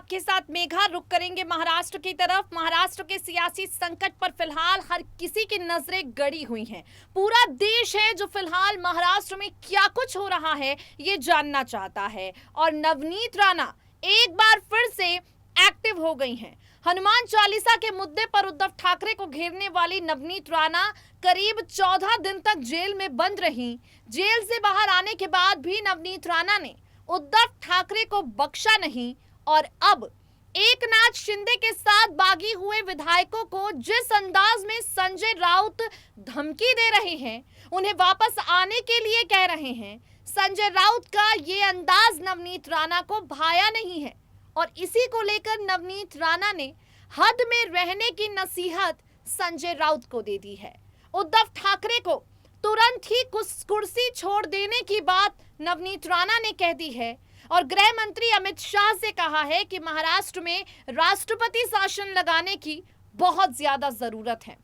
आपके साथ मेघा रुक करेंगे महाराष्ट्र की तरफ। महाराष्ट्र के सियासी संकट पर फिलहाल हर किसी की नजरें गड़ी हुई हैं। पूरा देश है जो फिलहाल महाराष्ट्र में क्या कुछ हो रहा है ये जानना चाहता है। और नवनीत राणा एक बार फिर से एक्टिव हो गई हैं। हनुमान चालीसा के मुद्दे पर उद्धव ठाकरे को घेरने वाली नवनीत राणा करीब 14 दिन तक जेल में बंद रहीं। जेल से बाहर आने के बाद भी नवनीत राणा ने उद्धव ठाकरे को बख्शा नहीं और अब एकनाथ शिंदे के साथ बागी हुए विधायकों को जिस अंदाज में संजय राउत धमकी दे रहे हैं, उन्हें वापस आने के लिए कह रहे हैं, संजय राउत का ये अंदाज नवनीत राणा को भाया नहीं है। और इसी को लेकर नवनीत राणा ने हद में रहने की नसीहत संजय राउत को दे दी है। उद्धव ठाकरे को तुरंत ही कुर्सी छोड़ देने की बात नवनीत राणा ने कह दी है और गृह मंत्री अमित शाह से कहा है कि महाराष्ट्र में राष्ट्रपति शासन लगाने की बहुत ज्यादा जरूरत है।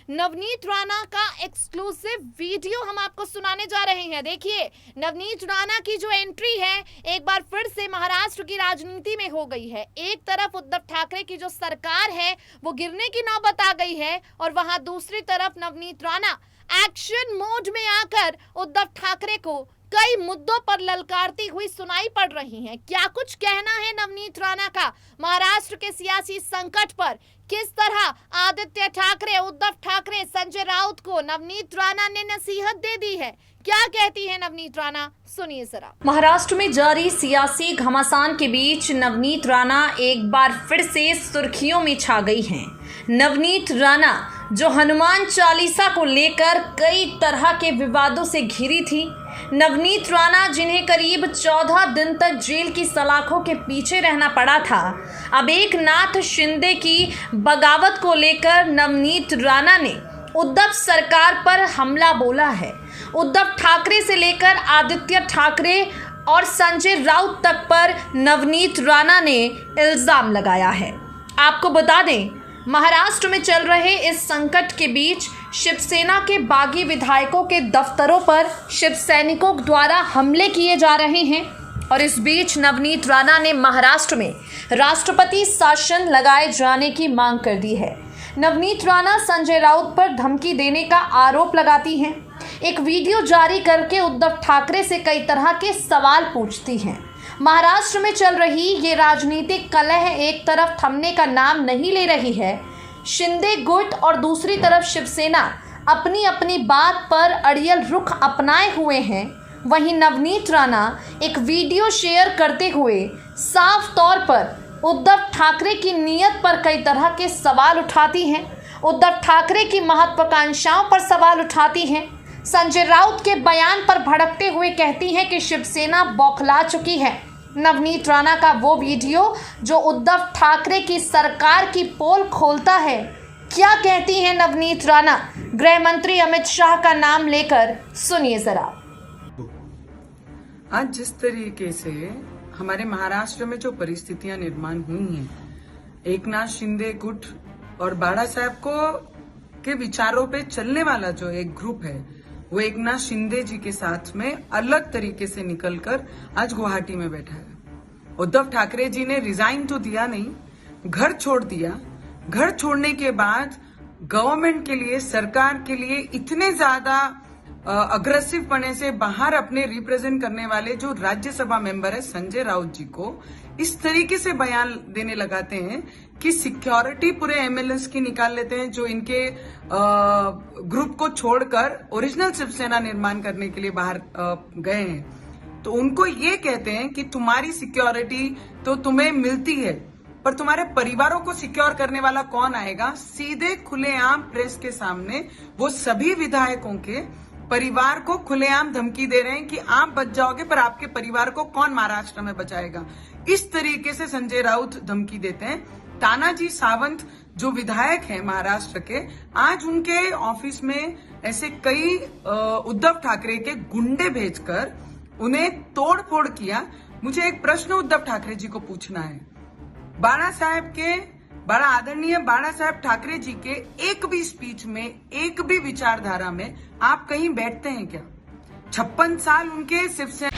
नवनीत राणा का एक्सक्लूसिव वीडियो हम आपको सुनाने जा रहे हैं। देखिए, नवनीत राणा की जो एंट्री है एक बार फिर से महाराष्ट्र की राजनीति में हो गई है। एक तरफ उद्धव ठाकरे की जो सरकार है वो गिरने की नौबत आ गई है और वहां दूसरी तरफ नवनीत राणा एक्शन मोड में आकर उद्धव ठाकरे को कई मुद्दों पर ललकारती हुई सुनाई पड़ रही हैं। क्या कुछ कहना है नवनीत राणा का महाराष्ट्र के सियासी संकट पर? किस तरह आदित्य ठाकरे, उद्धव ठाकरे, संजय राउत को नवनीत राणा ने नसीहत दे दी है? क्या कहती है नवनीत राणा, सुनिए जरा। महाराष्ट्र में जारी सियासी घमासान के बीच नवनीत राणा एक बार फिर से सुर्खियों में छा गई हैं। नवनीत राणा जो हनुमान चालीसा को लेकर कई तरह के विवादों से घिरी थी, नवनीत राणा जिन्हें करीब 14 दिन तक जेल की सलाखों के पीछे रहना पड़ा था, अब एकनाथ शिंदे की बगावत को लेकर नवनीत राणा ने उद्धव सरकार पर हमला बोला है। उद्धव ठाकरे से लेकर आदित्य ठाकरे और संजय राउत तक पर नवनीत राणा ने इल्जाम लगाया है। आपको बता दें, महाराष्ट्र में चल रहे इस संकट के बीच शिवसेना के बागी विधायकों के दफ्तरों पर शिव सैनिकों द्वारा हमले किए जा रहे हैं और इस बीच नवनीत राणा ने महाराष्ट्र में राष्ट्रपति शासन लगाए जाने की मांग कर दी है। नवनीत राणा संजय राउत पर धमकी देने का आरोप लगाती हैं। एक वीडियो जारी करके उद्धव ठाकरे से कई तरह के सवाल पूछती हैं। महाराष्ट्र में चल रही ये राजनीतिक कलह एक तरफ थमने का नाम नहीं ले रही है। शिंदे गुट और दूसरी तरफ शिवसेना अपनी अपनी बात पर अड़ियल रुख अपनाए हुए हैं। वहीं नवनीत राणा एक वीडियो शेयर करते हुए साफ तौर पर उद्धव ठाकरे की नीयत पर कई तरह के सवाल उठाती हैं। उद्धव ठाकरे की महत्वाकांक्षाओं पर सवाल उठाती हैं। संजय राउत के बयान पर भड़कते हुए कहती हैं कि शिवसेना बौखला चुकी है। नवनीत राणा का वो वीडियो जो उद्धव ठाकरे की सरकार की पोल खोलता है। क्या कहती हैं नवनीत राणा गृह मंत्री अमित शाह का नाम लेकर, सुनिए जरा। आज जिस तरीके से हमारे महाराष्ट्र में जो परिस्थितियां निर्माण हुई हैं, एकनाथ शिंदे गुट और बाड़ा साहब को के विचारों पे चलने वाला जो एक ग्रुप है, वो एकनाथ शिंदे जी के साथ में अलग तरीके से निकलकर आज गुवाहाटी में बैठा है। उद्धव ठाकरे जी ने रिजाइन तो दिया नहीं, घर छोड़ दिया। घर छोड़ने के बाद गवर्नमेंट के लिए, सरकार के लिए इतने ज्यादा अग्रेसिव पने से बाहर अपने रिप्रेजेंट करने वाले जो राज्यसभा मेंबर है संजय राउत जी को इस तरीके से बयान देने लगाते हैं कि सिक्योरिटी पूरे एमएलएस की निकाल लेते हैं जो इनके ग्रुप को छोड़कर ओरिजिनल शिवसेना निर्माण करने के लिए बाहर गए हैं। तो उनको ये कहते हैं कि तुम्हारी सिक्योरिटी तो तुम्हें मिलती है, पर तुम्हारे परिवारों को सिक्योर करने वाला कौन आएगा? सीधे खुलेआम प्रेस के सामने वो सभी विधायकों के परिवार को खुलेआम धमकी दे रहे हैं कि आप बच जाओगे, पर आपके परिवार को कौन महाराष्ट्र में बचाएगा? इस तरीके से संजय राउत धमकी देते हैं। तानाजी सावंत जो विधायक हैं महाराष्ट्र के, आज उनके ऑफिस में ऐसे कई उद्धव ठाकरे के गुंडे भेजकर उन्हें तोड़ फोड़ किया। मुझे एक प्रश्न उद्धव ठाकरे जी को पूछना है, बड़ा आदरणीय बाड़ा साहब ठाकरे जी के एक भी स्पीच में, एक भी विचारधारा में आप कहीं बैठते हैं क्या? 56 साल उनके शिवसेना